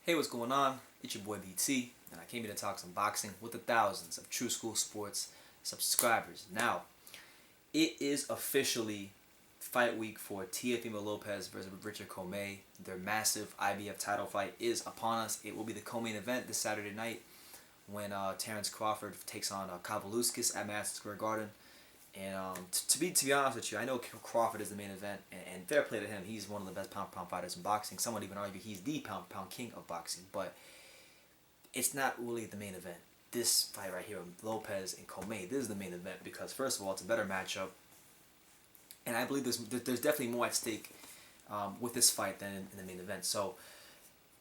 Hey, what's going on? It's your boy BT, and I came here to talk some boxing with the thousands of True School Sports subscribers. Now, it is officially fight week for Teofimo Lopez versus Richard Commey. Their massive IBF title fight is upon us. It will be the co-main event this Saturday night when Terrence Crawford takes on Kavaluskis at Madison Square Garden. And to be honest with you, I know Crawford is the main event, and fair play to him. He's one of the best pound fighters in boxing. Some would even argue he's the pound king of boxing. But it's not really the main event. This fight right here, Lopez and Commey, this is the main event because first of all, it's a better matchup, and I believe there's definitely more at stake with this fight than in the main event. So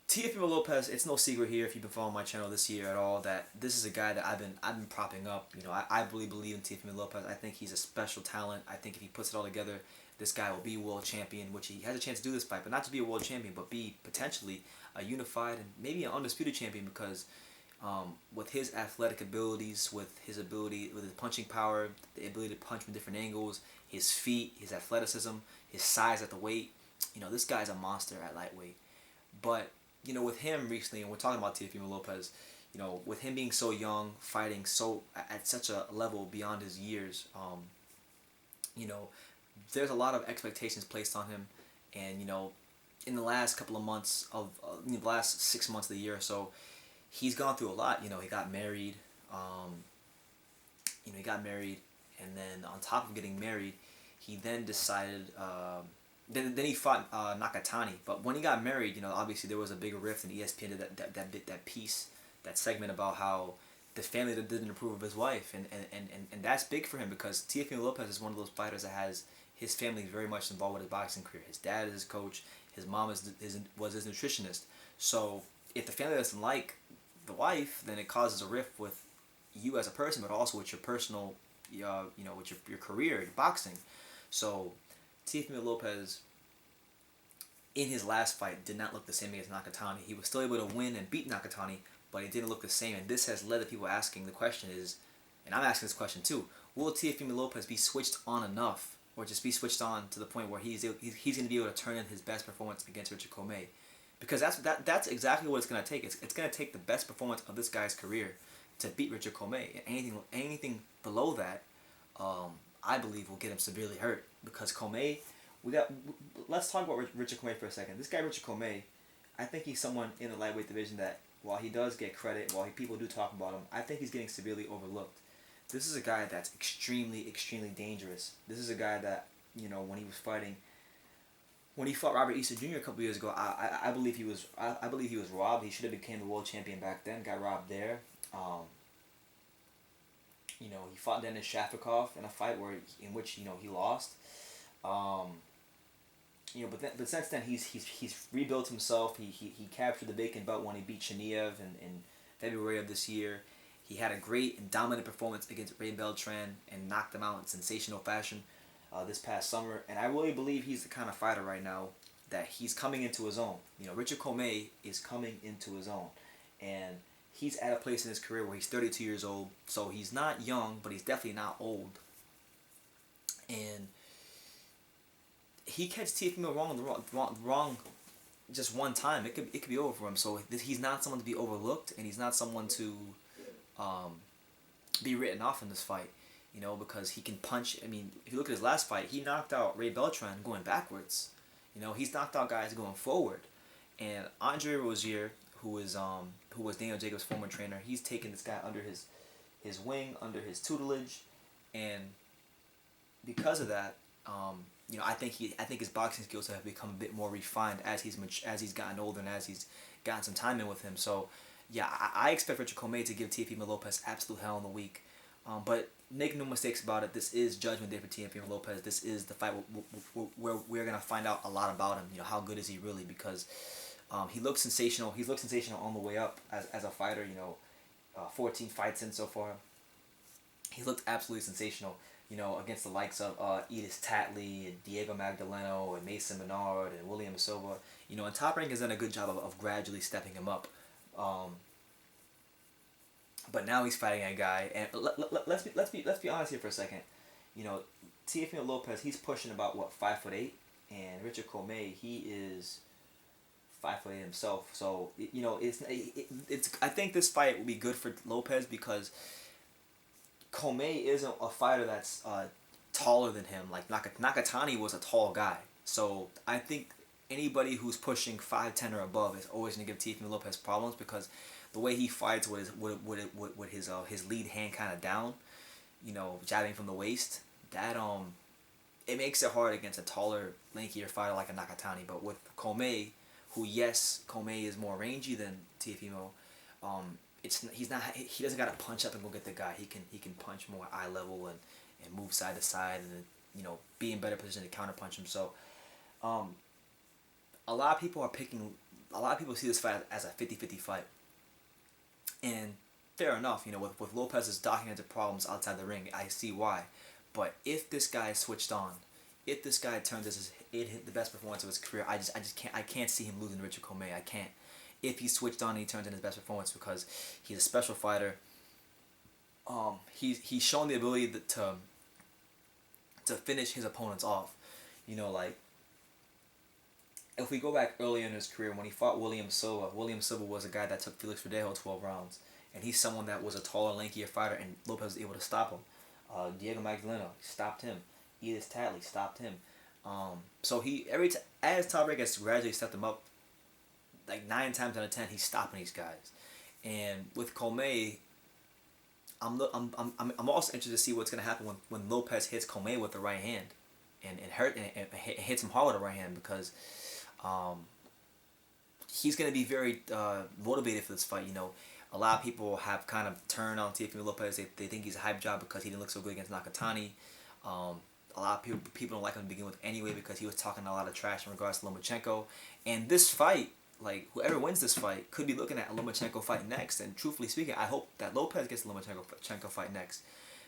Teofimo Lopez, it's no secret here if you've been following my channel this year at all that this is a guy that I've been propping up. You know, I really believe in Teofimo Lopez. I think he's a special talent. I think if he puts it all together, this guy will be world champion, which he has a chance to do this fight, but not to be a world champion, but be potentially a unified and maybe an undisputed champion because with his athletic abilities, with his punching power, the ability to punch from different angles, his feet, his athleticism, his size at the weight, you know, this guy's a monster at lightweight. But you know, with him recently, and we're talking about Teofimo Lopez, you know, with him being so young, fighting so at such a level beyond his years, you know, there's a lot of expectations placed on him, and you know, in the last couple of months of the last 6 months of the year or so, he's gone through a lot. You know, he got married, and then on top of getting married, he then decided. Then he fought Nakatani, but when he got married, you know, obviously there was a big rift, and ESPN did that piece, that segment about how the family that didn't approve of his wife, and that's big for him because Teofimo Lopez is one of those fighters that has his family very much involved with his boxing career. His dad is his coach, his mom was his nutritionist. So if the family doesn't like the wife, then it causes a rift with you as a person, but also with your personal, you know, with your career in boxing. So Teofimo Lopez, in his last fight, did not look the same against Nakatani. He was still able to win and beat Nakatani, but he didn't look the same. And this has led to people asking the question is, and I'm asking this question too, will Teofimo Lopez be switched on enough, or just be switched on to the point where he's going to be able to turn in his best performance against Richard Commey? Because that's exactly what it's going to take. It's going to take the best performance of this guy's career to beat Richard Commey. And anything below that, I believe will get him severely hurt because Commey, let's talk about Richard Commey for a second. This guy Richard Commey, I think he's someone in the lightweight division that while he does get credit, while people do talk about him, I think he's getting severely overlooked. This is a guy that's extremely dangerous. This is a guy that, you know, when he fought Robert Easter Jr. a couple years ago, I believe he was robbed. He should have became the world champion back then. Got robbed there. You know, he fought Denis Shafikov in a fight in which you know he lost. You know, but since then he's rebuilt himself. He captured the vacant belt when he beat Chaniev in February of this year. He had a great and dominant performance against Ray Beltran and knocked him out in sensational fashion this past summer. And I really believe he's the kind of fighter right now that he's coming into his own. You know, Richard Commey is coming into his own, and he's at a place in his career where he's 32 years old, so he's not young, but he's definitely not old. And he catches Teofimo wrong just one time, it could be over for him. So he's not someone to be overlooked, and he's not someone to be written off in this fight. You know, because he can punch. I mean, if you look at his last fight, he knocked out Ray Beltran going backwards. You know, he's knocked out guys going forward. And Andre Rozier, who was Daniel Jacobs' former trainer, he's taken this guy under his wing, under his tutelage, and because of that, you know, I think his boxing skills have become a bit more refined as he's gotten older and as he's gotten some time in with him. So, yeah, I expect Richard Commey to give Teofimo Lopez absolute hell in the week, but make no mistakes about it. This is Judgment Day for Teofimo Lopez. This is the fight where we're gonna find out a lot about him. You know, how good is he really? Because he looks sensational. He's looked sensational on the way up as a fighter. You know, 14 fights in so far. He looked absolutely sensational. You know, against the likes of Edis Tatley and Diego Magdaleno and Mason Menard and William Silva. You know, and Top Rank has done a good job of gradually stepping him up. But now he's fighting a guy, and let's be honest here for a second. You know, Teofimo Lopez, he's pushing about what, 5'8", and Richard Commey, he is 5'8" himself. So you know, it's I think this fight will be good for Lopez because Commey isn't a fighter that's taller than him. Like Nakatani was a tall guy. So I think anybody who's pushing 5'10" or above is always gonna give Teofimo Lopez problems because the way he fights with his lead hand kind of down, you know, jabbing from the waist, that it makes it hard against a taller, lankier fighter like a Nakatani. But with Commey, who yes, Commey is more rangy than Teofimo, he doesn't gotta punch up and go get the guy. He can punch more eye level and move side to side and you know be in better position to counter punch him. So a lot of people see this fight as a 50-50 fight, and fair enough. You know, with Lopez's documented problems outside the ring, I see why. But if this guy switched on, if this guy turns the best performance of his career, I can't see him losing to Richard Commey. I can't. If he switched on and he turns in his best performance because he's a special fighter. He's shown the ability to finish his opponents off. You know, like if we go back earlier in his career when he fought William Silva was a guy that took Felix Verdejo 12 rounds, and he's someone that was a taller, lankier fighter, and Lopez was able to stop him. Diego Magdaleno stopped him. Edith Tadley stopped him. So as Tom Brady has gradually stepped him up, like 9 times out of 10, he's stopping these guys. And with Commey, I'm also interested to see what's gonna happen when Lopez hits Commey with the right hand, and hits him hard with the right hand because he's gonna be very motivated for this fight. You know, a lot of people have kind of turned on Teofimo Lopez. They think he's a hype job because he didn't look so good against Nakatani. A lot of people don't like him to begin with anyway because he was talking a lot of trash in regards to Lomachenko. And this fight, like whoever wins this fight, could be looking at a Lomachenko fight next. And truthfully speaking, I hope that Lopez gets the Lomachenko fight next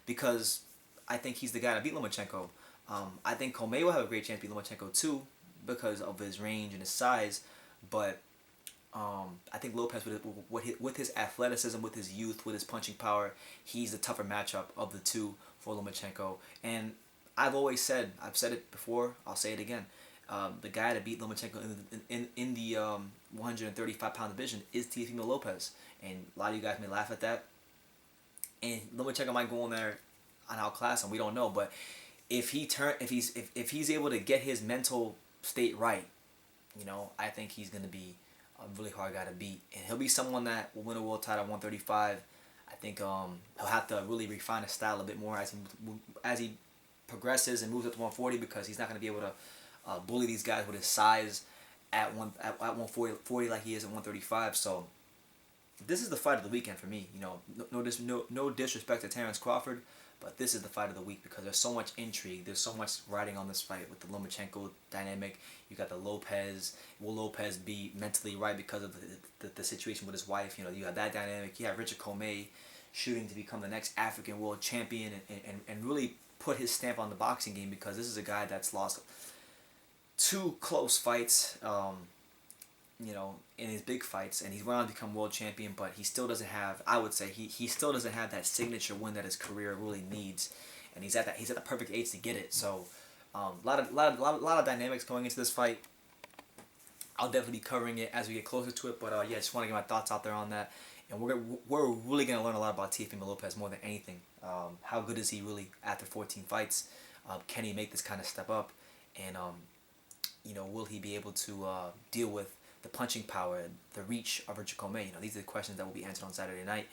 because I think he's the guy to beat Lomachenko. I think Commey will have a great chance to beat Lomachenko too because of his range and his size, but I think Lopez with his athleticism, with his youth, with his punching power, he's the tougher matchup of the two for Lomachenko. And I've said it before, I'll say it again. The guy to beat Lomachenko in the 135-pound division is Teofimo Lopez, and a lot of you guys may laugh at that. And Lomachenko might go in there and outclass him. We don't know, but if he's able to get his mental state right, you know, I think he's gonna be a really hard guy to beat, and he'll be someone that will win a world title at 135. I think he'll have to really refine his style a bit more as he progresses and moves up to 140 because he's not going to be able to bully these guys with his size at 140 like he is at 135. So this is the fight of the weekend for me. You know, no disrespect to Terrence Crawford, but this is the fight of the week because there's so much intrigue. There's so much riding on this fight with the Lomachenko dynamic. You got the Lopez. Will Lopez be mentally right because of the situation with his wife? You know, you have that dynamic. You have Richard Commey shooting to become the next African world champion and really put his stamp on the boxing game because this is a guy that's lost 2 close fights, you know, in his big fights, and he's went on to become world champion, but he still doesn't have, I would say, he still doesn't have that signature win that his career really needs, and he's at the perfect age to get it. So, a lot of dynamics going into this fight. I'll definitely be covering it as we get closer to it, but yeah, just want to get my thoughts out there on that. And we're really going to learn a lot about Teofimo Lopez more than anything. How good is he really after 14 fights? Can he make this kind of step up? And, you know, will he be able to deal with the punching power and the reach of Richard Commey? You know, these are the questions that will be answered on Saturday night.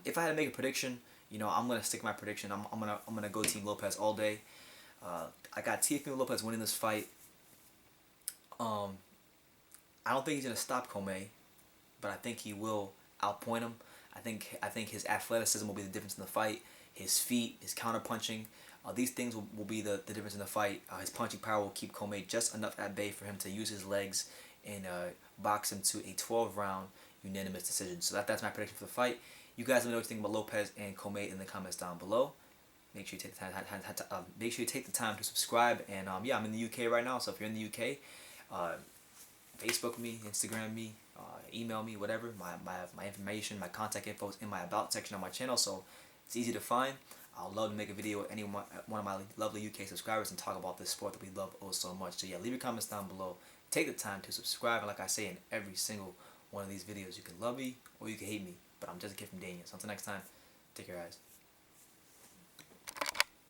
If I had to make a prediction, you know, I'm going to stick my prediction. I'm gonna go Team Lopez all day. I got Teofimo Lopez winning this fight. I don't think he's going to stop Commey, but I think he will outpoint him. I think his athleticism will be the difference in the fight. His feet, his counter punching, these things will be the difference in the fight. His punching power will keep Commey just enough at bay for him to use his legs and box him to a 12-round unanimous decision. So that's my prediction for the fight. You guys let me know what you think about Lopez and Commey in the comments down below. Make sure you take the time to subscribe. And yeah, I'm in the UK right now, so if you're in the UK, Facebook me, Instagram me, email me, whatever. My information, my contact info is in my about section on my channel, so it's easy to find. I'd love to make a video with one of my lovely UK subscribers and talk about this sport that we love oh so much. So yeah, leave your comments down below. take the time to subscribe. And like I say in every single one of these videos, you can love me or you can hate me, but I'm just a kid from Daniel. So until next time, take care, guys.